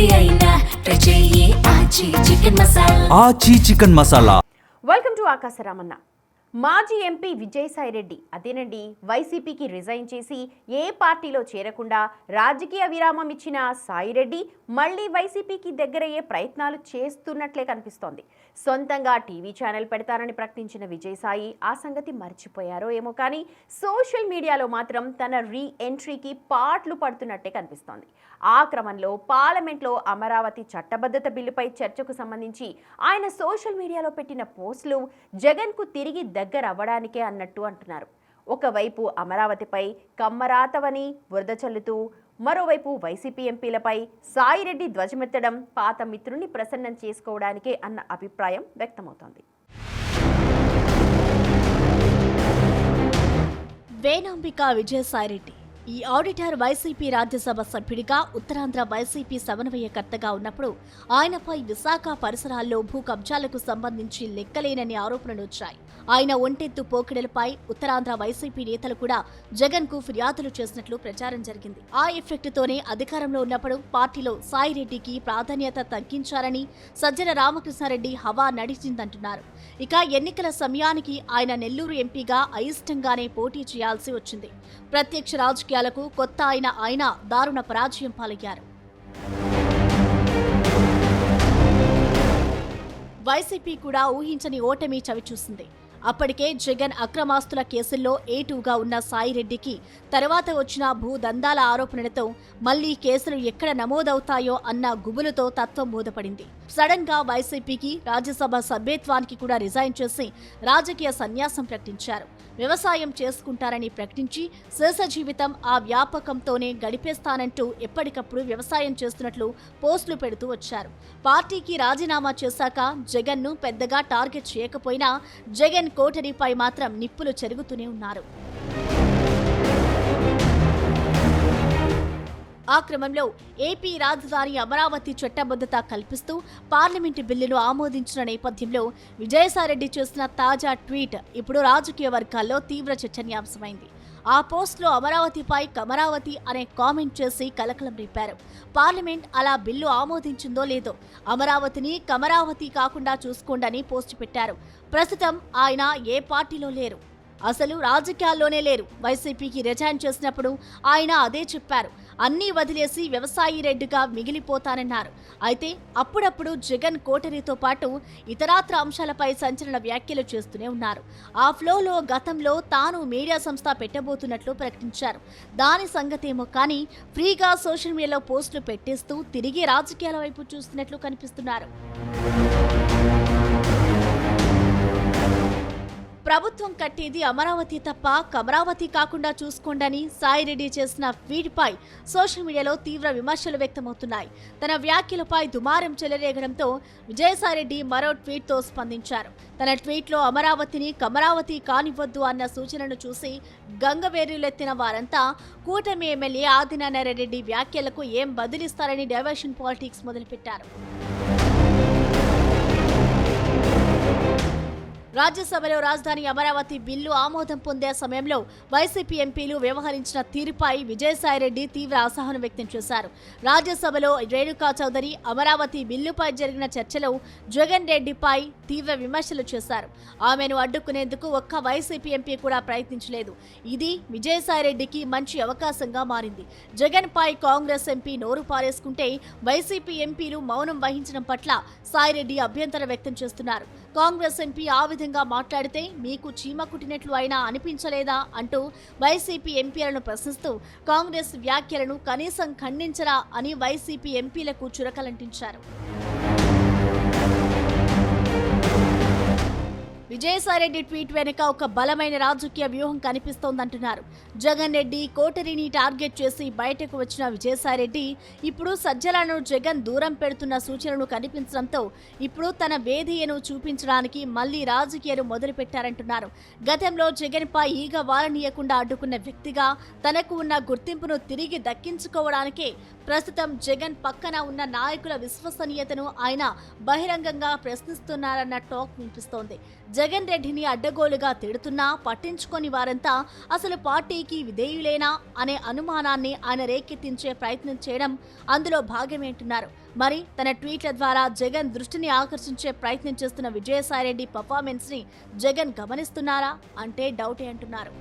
ఏది అయినా ట్రై చెయ్యి Aachi chicken masala. Welcome to Akasharamanna. మాజీ ఎంపీ విజయసాయిరెడ్డి అదేనండి వైసీపీకి రిజైన్ చేసి ఏ పార్టీలో చేరకుండా రాజకీయ విరామం ఇచ్చిన సాయిరెడ్డి మళ్ళీ వైసీపీకి దగ్గరయ్యే ప్రయత్నాలు చేస్తున్నట్లే కనిపిస్తోంది. సొంతంగా టీవీ ఛానల్ పెడతానని ప్రకటించిన విజయసాయి ఆ సంగతి మర్చిపోయారో ఏమో కానీ సోషల్ మీడియాలో మాత్రం తన రీ ఎంట్రీకి పాట్లు పడుతున్నట్టే కనిపిస్తోంది. ఆ క్రమంలో పార్లమెంట్లో అమరావతి చట్టబద్ధత బిల్లుపై చర్చకు సంబంధించి ఆయన సోషల్ మీడియాలో పెట్టిన పోస్టులు జగన్కు తిరిగి దగ్గర అవ్వడానికే అన్నట్టు అంటున్నారు. ఒకవైపు అమరావతిపై కమ్మరాతవని బురద చల్లుతూ మరోవైపు వైసీపీ ఎంపీలపై సాయిరెడ్డి ధ్వజమెత్తడం పాత మిత్రుని ప్రసన్నం చేసుకోవడానికే అన్న అభిప్రాయం వ్యక్తమవుతోంది. వేనాంబిక విజయసాయిరెడ్డి ఈ ఆడిటర్ వైసీపీ రాజ్యసభ సభ్యుడిగా ఉత్తరాంధ్ర వైసీపీ సమన్వయకర్తగా ఉన్నప్పుడు ఆయనపై విశాఖ పరిసరాల్లో భూ కబ్జాలకు సంబంధించి లెక్కలేనని ఆరోపణలు వచ్చాయి. ఆయన ఒంటెత్తు పోకిడలపై ఉత్తరాంధ్ర వైసీపీ నేతలు కూడా జగన్ కు ఫిర్యాదులు చేసినట్లు ప్రచారం జరిగింది. ఆ ఎఫెక్ట్తోనే అధికారంలో ఉన్నప్పుడు పార్టీలో సాయిరెడ్డికి ప్రాధాన్యత తగ్గించారని సజ్జల రామకృష్ణారెడ్డి హవా నడిచిందంటున్నారు. ఇక ఎన్నికల సమయానికి ఆయన నెల్లూరు ఎంపీగా అయిష్టంగానే పోటీ చేయాల్సి వచ్చింది. ప్రత్యక్ష రాజకీయాలకు కొత్త ఆయన దారుణ పరాజయం పాలయ్యారు. వైసీపీ కూడా ఊహించని ఓటమి చవిచూసింది. అప్పటికే జగన్ అక్రమాస్తుల కేసుల్లో ఏటూగా ఉన్న సాయిరెడ్డికి తర్వాత వచ్చిన భూదందాల ఆరోపణలతో మళ్లీ కేసులు ఎక్కడ నమోదవుతాయో అన్న గుబులుతో తత్వం మూదపడింది. సడన్ గా వైసీపీకి రాజ్యసభ సభ్యత్వానికి కూడా రిజైన్ చేసి రాజకీయ సన్యాసం ప్రకటించారు. వ్యవసాయం చేసుకుంటారని ప్రకటించి శేష జీవితం ఆ వ్యాపకంతోనే గడిపేస్తానంటూ ఎప్పటికప్పుడు వ్యవసాయం చేస్తున్నట్లు పోస్టులు పెడుతూ వచ్చారు. పార్టీకి రాజీనామా చేశాక జగన్ను పెద్దగా టార్గెట్ చేయకపోయినా జగన్ కోటరీపై మాత్రం నిప్పులు చెరుగుతూనే ఉన్నారు. ఆ క్రమంలో ఏపీ రాజధాని అమరావతి చట్టబద్ధత కల్పిస్తూ పార్లమెంటు బిల్లును ఆమోదించిన నేపథ్యంలో విజయసాయిరెడ్డి చేసిన తాజా ట్వీట్ ఇప్పుడు రాజకీయ వర్గాల్లో తీవ్ర చర్చనీయాంశమైంది. ఆ పోస్టులో అమరావతిపై కమరావతి అనే కామెంట్ చేసి కలకలం రేపారు. పార్లమెంట్ అలా బిల్లు ఆమోదించిందో లేదో అమరావతిని కమరావతి కాకుండా చూసుకోండని పోస్టు పెట్టారు. ప్రస్తుతం ఆయన ఏ పార్టీలో లేరు, అసలు రాజకీయాల్లోనే లేరు. వైసీపీకి రిజైన్ చేసినప్పుడు ఆయన అదే చెప్పారు. అన్నీ వదిలేసి వ్యవసాయిరెడ్డిగా మిగిలిపోతానన్నారు. అయితే అప్పుడప్పుడు జగన్ కోటరీతో పాటు ఇతరాత్ర అంశాలపై సంచలన వ్యాఖ్యలు చేస్తూనే ఉన్నారు. ఆ ఫ్లోలో గతంలో తాను మీడియా సంస్థ పెట్టబోతున్నట్లు ప్రకటించారు. దాని సంగతేమో కానీ ఫ్రీగా సోషల్ మీడియాలో పోస్టులు పెట్టేస్తూ తిరిగి రాజకీయాల వైపు చూస్తున్నట్లు కనిపిస్తున్నారు. ప్రభుత్వం కట్టేది అమరావతి తప్ప కమరావతి కాకుండా చూసుకోండని సాయిరెడ్డి చేసిన ట్వీట్పై సోషల్ మీడియాలో తీవ్ర విమర్శలు వ్యక్తమవుతున్నాయి. తన వ్యాఖ్యలపై దుమారం చెలరేగడంతో విజయసాయిరెడ్డి మరో ట్వీట్తో స్పందించారు. తన ట్వీట్లో అమరావతిని కమరావతి కానివ్వద్దు అన్న సూచనను చూసి గంగవేర్యులెత్తిన వారంతా కూటమి ఎమ్మెల్యే ఆదినారాయణరెడ్డి వ్యాఖ్యలకు ఏం బదిలిస్తారని డైవర్షన్ పాలిటిక్స్ మొదలుపెట్టారు. రాజ్యసభలో రాజధాని అమరావతి బిల్లు ఆమోదం పొందే సమయంలో వైసీపీ ఎంపీలు వ్యవహరించిన తీరుపై విజయసాయిరెడ్డి తీవ్ర అసహనం వ్యక్తం చేశారు. రాజ్యసభలో రేణుకా చౌదరి అమరావతి బిల్లుపై జరిగిన చర్చలో జగన్ రెడ్డిపై తీవ్ర విమర్శలు చేశారు. ఆమెను అడ్డుకునేందుకు ఒక్క వైసీపీ ఎంపీ కూడా ప్రయత్నించలేదు. ఇది విజయసాయిరెడ్డికి మంచి అవకాశంగా మారింది. జగన్ పై కాంగ్రెస్ ఎంపీ నోరు పారేసుకుంటే వైసీపీ ఎంపీలు మౌనం వహించడం పట్ల సాయిరెడ్డి అభ్యంతరం వ్యక్తం చేస్తున్నారు. కాంగ్రెస్ ఎంపీ ఆ విధంగా మాట్లాడితే మీకు చీమ కుట్టినట్లు అయినా అనిపించలేదా అంటూ వైసీపీ ఎంపీలను ప్రశ్నిస్తూ కాంగ్రెస్ వ్యాఖ్యలను కనీసం ఖండించరా అని వైసీపీ ఎంపీలకు చురకలంటించారు. విజయసాయిరెడ్డి ట్వీట్ వెనుక ఒక బలమైన రాజకీయ వ్యూహం కనిపిస్తోందంటున్నారు. జగన్ రెడ్డి కోటరీని టార్గెట్ చేసి బయటకు వచ్చిన విజయసాయిరెడ్డి ఇప్పుడు సజ్జలను జగన్ దూరం పెడుతున్న సూచనలు కనిపించడంతో ఇప్పుడు తన వేదికను చూపించడానికి మళ్లీ రాజకీయాలు మొదలుపెట్టారంటున్నారు. గతంలో జగన్ పై ఈగ వాలనీయకుండా అడ్డుకున్న వ్యక్తిగా తనకు ఉన్న గుర్తింపును తిరిగి దక్కించుకోవడానికే ప్రస్తుతం జగన్ పక్కన ఉన్న నాయకుల విశ్వసనీయతను ఆయన బహిరంగంగా ప్రశ్నిస్తున్నారన్న టాక్ వినిపిస్తోంది. జగన్ రెడ్డిని అడ్డగోలుగా తిడుతున్నా పట్టించుకొని వారంతా అసలు పార్టీకి విధేయులేనా అనే అనుమానాన్ని ఆయన రేకెత్తించే ప్రయత్నం చేయడం అందులో భాగమేంటున్నారు. మరి తన ట్వీట్ల ద్వారా జగన్ దృష్టిని ఆకర్షించే ప్రయత్నం చేస్తున్న విజయసాయిరెడ్డి పర్ఫార్మెన్స్ ని జగన్ గమనిస్తున్నారా అంటే డౌటే అంటున్నారు.